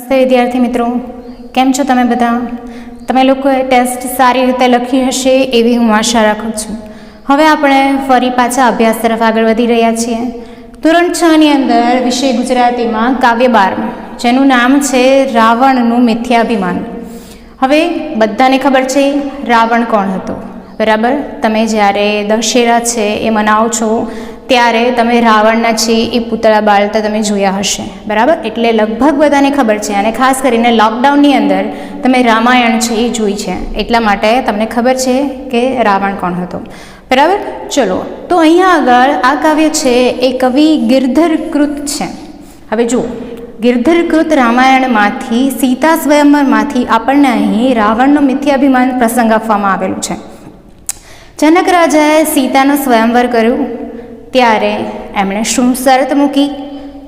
નમસ્તે વિદ્યાર્થી મિત્રો, કેમ છો તમે બધા? તમે લોકોએ ટેસ્ટ સારી રીતે લખી હશે એવી હું આશા રાખું છું. હવે આપણે ફરી પાછા અભ્યાસ તરફ આગળ વધી રહ્યા છીએ. ધોરણ 6 ની અંદર વિષય ગુજરાતીમાં કાવ્ય 12 જેનું નામ છે રાવણનું મિથ્યાભિમાન. હવે બધાને ખબર છે રાવણ કોણ હતો, બરાબર? તમે જ્યારે દશેરા છે એ મનાવો છો ત્યારે તમે રાવણના છે એ પૂતળા બાળતા તમે જોયા હશે, બરાબર? એટલે લગભગ બધાને ખબર છે. અને ખાસ કરીને લોકડાઉનની અંદર તમે રામાયણ છે એ જોઈ છે, એટલા માટે તમને ખબર છે કે રાવણ કોણ હતો, બરાબર? ચલો, તો અહીંયા આગળ આ કાવ્ય છે એ કવિ ગિરધરકૃત છે. હવે જુઓ, ગિરધરકૃત રામાયણમાંથી સીતા સ્વયંવરમાંથી આપણને અહીં રાવણનો મિથ્યાભિમાન પ્રસંગ આપવામાં આવેલું છે. જનક રાજાએ સીતાનો સ્વયંવર કર્યું ત્યારે એમણે શું શરત મૂકી,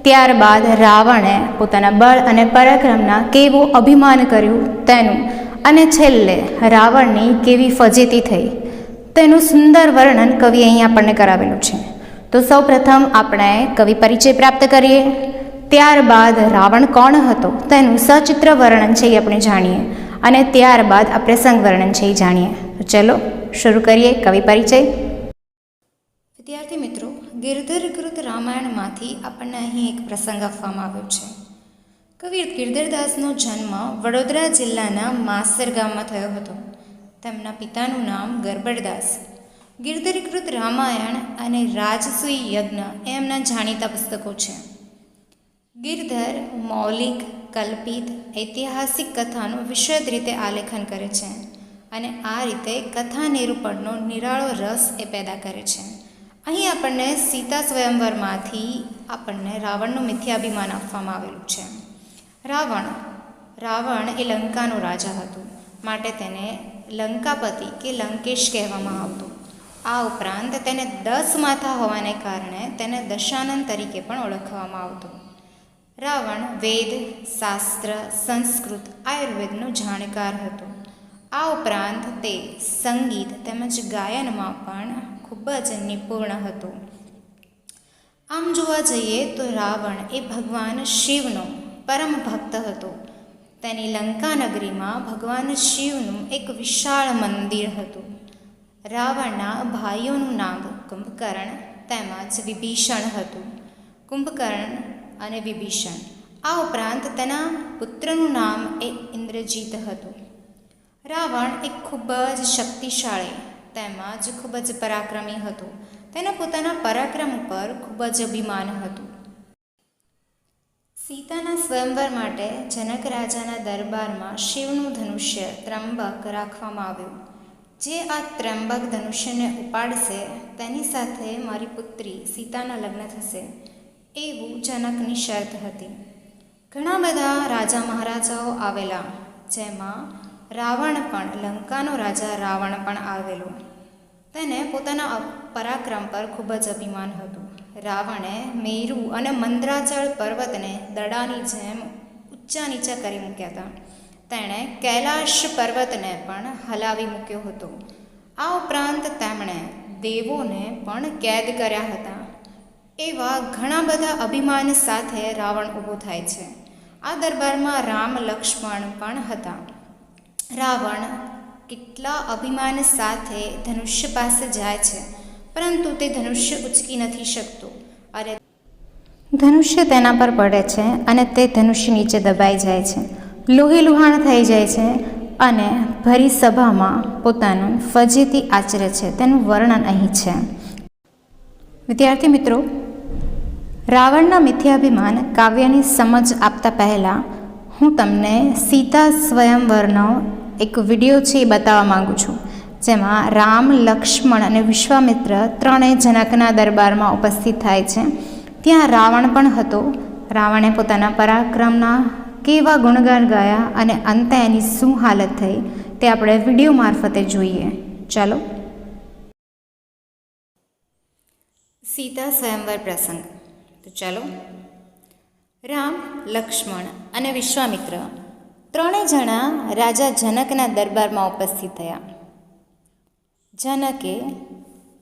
ત્યારબાદ રાવણે પોતાના બળ અને પરાક્રમના કેવું અભિમાન કર્યું તેનું, અને છેલ્લે રાવણની કેવી ફજેતી થઈ તેનું સુંદર વર્ણન કવિ અહીં આપણને કરાવેલું છે. તો સૌ પ્રથમ આપણે કવિ પરિચય પ્રાપ્ત કરીએ, ત્યારબાદ રાવણ કોણ હતો તેનું સચિત્ર વર્ણન છે એ આપણે જાણીએ, અને ત્યારબાદ આ પ્રસંગ વર્ણન છે એ જાણીએ. તો ચલો શરૂ કરીએ કવિ પરિચય. વિદ્યાર્થી મિત્રો, ગિરધરકૃત રામાયણમાંથી આપણને અહીં એક પ્રસંગ આપવામાં આવ્યો છે. કવિ ગિરધરદાસનો જન્મ વડોદરા જિલ્લાના માસર ગામમાં થયો હતો. તેમના પિતાનું નામ ગરબડદાસ. ગિરધરકૃત રામાયણ અને રાજસૂય યજ્ઞ એમના જાણીતા પુસ્તકો છે. ગિરધર મૌલિક, કલ્પિત, ઐતિહાસિક કથાનું વિશદ રીતે આલેખન કરે છે, અને આ રીતે કથા નિરૂપણનો નિરાળો રસ એ પેદા કરે છે. અહીં આપણને સીતા સ્વયંવરમાંથી આપણને રાવણનું મિથ્યાભિમાન આપવામાં આવેલું છે. રાવણ એ લંકાનો રાજા હતો, માટે તેને લંકાપતિ કે લંકેશ કહેવામાં આવતું. આ ઉપરાંત તેને 10 માથા હોવાને કારણે તેને દશાનન તરીકે પણ ઓળખવામાં આવતું. રાવણ વેદ, શાસ્ત્ર, સંસ્કૃત, આયુર્વેદનો જાણકાર હતો. આ ઉપરાંત તે સંગીત તેમજ ગાયનમાં પણ ખૂબ જ નિપુણ હતો. આમ જોવા જઈએ તો રાવણ એ ભગવાન શિવનો પરમ ભક્ત હતો. તેની લંકા નગરીમાં ભગવાન શિવનું એક વિશાળ મંદિર હતું. રાવણના ભાઈઓનું નામ કુંભકર્ણ તેમજ વિભીષણ હતું. કુંભકર્ણ અને વિભીષણ. આ ઉપરાંત તેના પુત્રનું નામ એ ઇન્દ્રજીત હતું. રાવણ એક ખૂબ જ શક્તિશાળી તેમજ ખૂબ જ પરાક્રમી હતો. તેને પોતાના પરાક્રમ ઉપર ખૂબ જ અભિમાન હતું. સીતાના સ્વયંવર માટે જનક રાજાના દરબારમાં શિવનું ધનુષ્ય ત્રંબક રાખવામાં આવ્યું. જે આ ત્રંબક ધનુષ્યને ઉપાડશે તેની સાથે મારી પુત્રી સીતાના લગ્ન થશે, એવું જનકની શરત હતી. ઘણા બધા રાજા મહારાજાઓ આવેલા, જેમાં રાવણ પણ, લંકાનો રાજા રાવણ પણ આવેલો. તેને પોતાના પરાક્રમ પર ખૂબ જ અભિમાન હતું. રાવણે મેરુ અને મંદરાચળ પર્વતને દડાની જેમ ઊંચા નીચા કરી મૂક્યા હતા. તેણે કૈલાશ પર્વતને પણ હલાવી મૂક્યો હતો. આ ઉપરાંત તેમણે દેવોને પણ કેદ કર્યા હતા. એવા ઘણા બધા અભિમાન સાથે રાવણ ઊભો થાય છે. આ દરબારમાં રામ, લક્ષ્મણ પણ હતા. રાવણ કેટલા અભિમાન સાથે ધનુષ્ય પાસે જાય છે, પરંતુ તે ધનુષ્ય ઉચકી નથી શકતો, અને ધનુષ્ય તેના પર પડે છે અને તે ધનુષ્ય નીચે દબાઈ જાય છે, લોહી લુહાણ થઈ જાય છે, અને ભરી સભામાં પોતાનું ફજીતી આચરે છે. તેનું વર્ણન અહીં છે. વિદ્યાર્થી મિત્રો, રાવણના મિથ્યાભિમાન કાવ્યની સમજ આપતા પહેલાં હું તમને સીતા સ્વયંવરનો એક વિડીયો છે એ બતાવવા માગું છું, જેમાં રામ, લક્ષ્મણ અને વિશ્વામિત્ર ત્રણેય જનકના દરબારમાં ઉપસ્થિત થાય છે. ત્યાં રાવણ પણ હતો. રાવણે પોતાના પરાક્રમના કેવા ગુણગાન ગાયા અને અંતે એની શું હાલત થઈ તે આપણે વિડીયો મારફતે જોઈએ. ચાલો. સીતા સ્વયંવર પ્રસંગ. તો ચાલો. રામ, લક્ષ્મણ અને વિશ્વામિત્ર ત્રણેય જણા રાજા જનકના દરબારમાં ઉપસ્થિત થયા. જનકે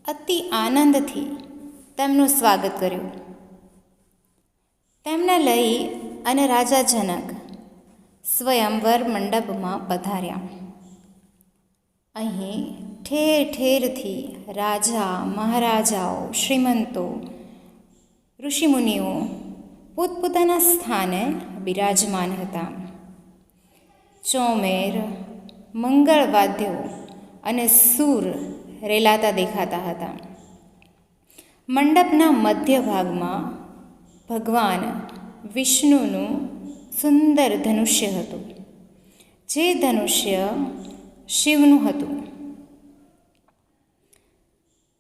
અતિ આનંદથી તેમનું સ્વાગત કર્યું. તેમને લઈ અને રાજા જનક સ્વયંવર મંડપમાં પધાર્યા. અહીં ઠેર ઠેરથી રાજા મહારાજાઓ, શ્રીમંતો, ઋષિમુનિઓ પોતપોતાના સ્થાને બિરાજમાન હતા. ચોમેર, મંગળવાદ્યો અને સૂર રેલાતા દેખાતા હતા. મંડપના મધ્ય ભાગમાં ભગવાન વિષ્ણુનું સુંદર ધનુષ્ય હતું, જે ધનુષ્ય શિવનું હતું.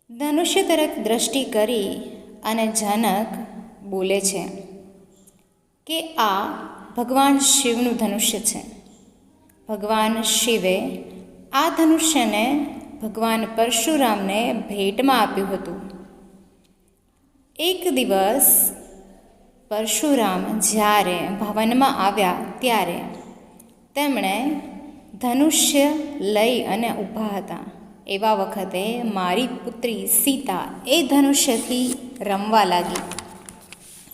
ધનુષ્ય તરફ દ્રષ્ટિ કરી અને જનક બોલે છે કે આ ભગવાન શિવનું ધનુષ્ય છે. ભગવાન શિવે આ ધનુષ્યને ભગવાન પરશુરામને ભેટમાં આપ્યું હતું. એક દિવસ પરશુરામ જ્યારે ભવનમાં આવ્યા ત્યારે તેમણે ધનુષ્ય લઈ અને ઊભા હતા. એવા વખતે મારી પુત્રી સીતા એ ધનુષ્યથી રમવા લાગી.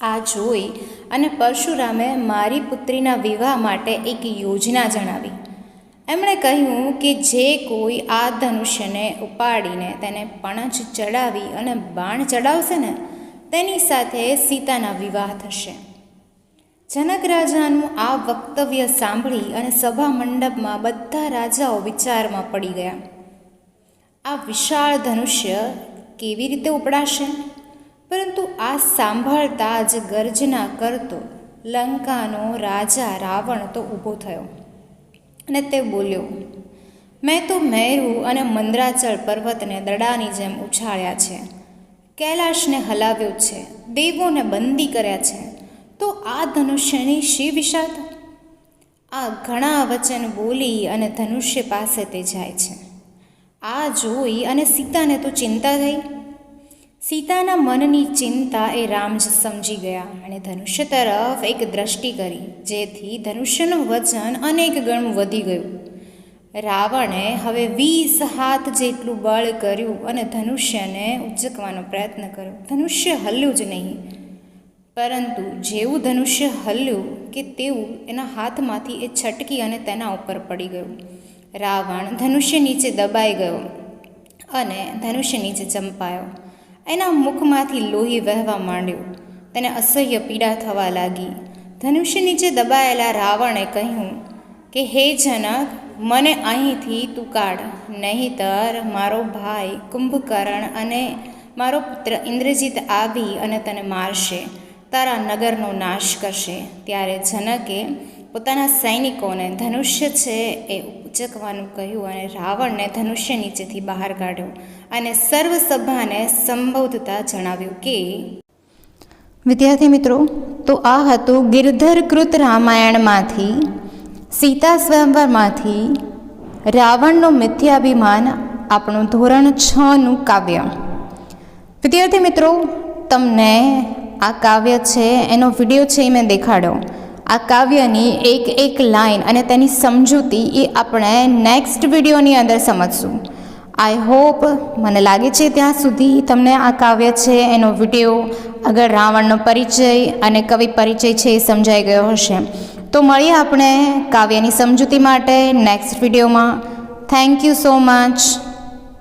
આ જોઈ અને પરશુરામે મારી પુત્રીના વિવાહ માટે એક યોજના જણાવી. એમણે કહ્યું કે જે કોઈ આ ધનુષ્યને ઉપાડીને તેને પણછ ચડાવી અને બાણ ચડાવશે ને તેની સાથે સીતાના વિવાહ થશે. જનક રાજાનું આ વક્તવ્ય સાંભળી અને સભા મંડપમાં બધા રાજાઓ વિચારમાં પડી ગયા. આ વિશાળ ધનુષ્ય કેવી રીતે ઉપડાશે? પરંતુ આ સાંભળતા જ ગર્જના કરતો લંકાનો રાજા રાવણ તો ઊભો થયો અને તે બોલ્યો, મેં તો મેરુ અને મંદરાચળ પર્વતને દડાની જેમ ઉછાળ્યા છે, કૈલાશને હલાવ્યો છે, દેવોને બંદી કર્યા છે, તો આ ધનુષ્યની શી વિશાળતા? આ ઘણા વચન બોલી અને ધનુષ્ય પાસે તે જાય છે. આ જોઈ અને સીતાને તો ચિંતા થઈ. સીતાના મનની ચિંતા એ રામ જ સમજી ગયા અને ધનુષ્ય તરફ એક દ્રષ્ટિ કરી, જેથી ધનુષ્યનું વજન અનેક ગણું વધી ગયું. રાવણે હવે 20 હાથ જેટલું બળ કર્યું અને ધનુષ્યને ઉંચકવાનો પ્રયત્ન કર્યો. ધનુષ્ય હલ્યું જ નહીં, પરંતુ જેવું ધનુષ્ય હલ્યું કે તેવું એના હાથમાંથી એ છટકી અને તેના ઉપર પડી ગયું. રાવણ ધનુષ્ય નીચે દબાઈ ગયો અને ધનુષ્ય નીચે ચંપાયો. એના મુખમાંથી લોહી વહેવા માંડ્યું. તેને અસહ્ય પીડા થવા લાગી. ધનુષ્ય નીચે દબાયેલા રાવણે કહ્યું કે હે જનક, મને અહીંથી તું કાઢ, નહીંતર મારો ભાઈ કુંભકર્ણ અને મારો પુત્ર ઇન્દ્રજીત આવી અને તને મારશે, તારા નગરનો નાશ કરશે. ત્યારે જનકે પોતાના સૈનિકોને ધનુષ્ય છે એ ઉંચકવાનું કહ્યું અને રાવણને ધનુષ્ય નીચેથી બહાર કાઢ્યો અને સર્વ સભાને સંબોધતા જણાવ્યું કે વિદ્યાર્થી મિત્રો, તો આ હતું ગિરધર કૃત રામાયણમાંથી સીતા સ્વયંવરમાંથી રાવણનું મિથ્યાભિમાન, આપણું ધોરણ 6નું કાવ્ય. વિદ્યાર્થી મિત્રો, તમને આ કાવ્ય છે એનો વિડીયો છે એ મેં દેખાડ્યો. આ કાવ્યની એક એક લાઈન અને તેની સમજૂતી એ આપણે નેક્સ્ટ વિડીયોની અંદર સમજશું. આઈ હોપ, મને લાગે છે ત્યાં સુધી તમને આ કાવ્ય છે એનો વિડીયો, આગળ રાવણનો પરિચય અને કવિ પરિચય છે એ સમજાઈ ગયો હશે. તો મળીએ આપણે કાવ્યની સમજૂતી માટે નેક્સ્ટ વિડીયોમાં. Thank you so much.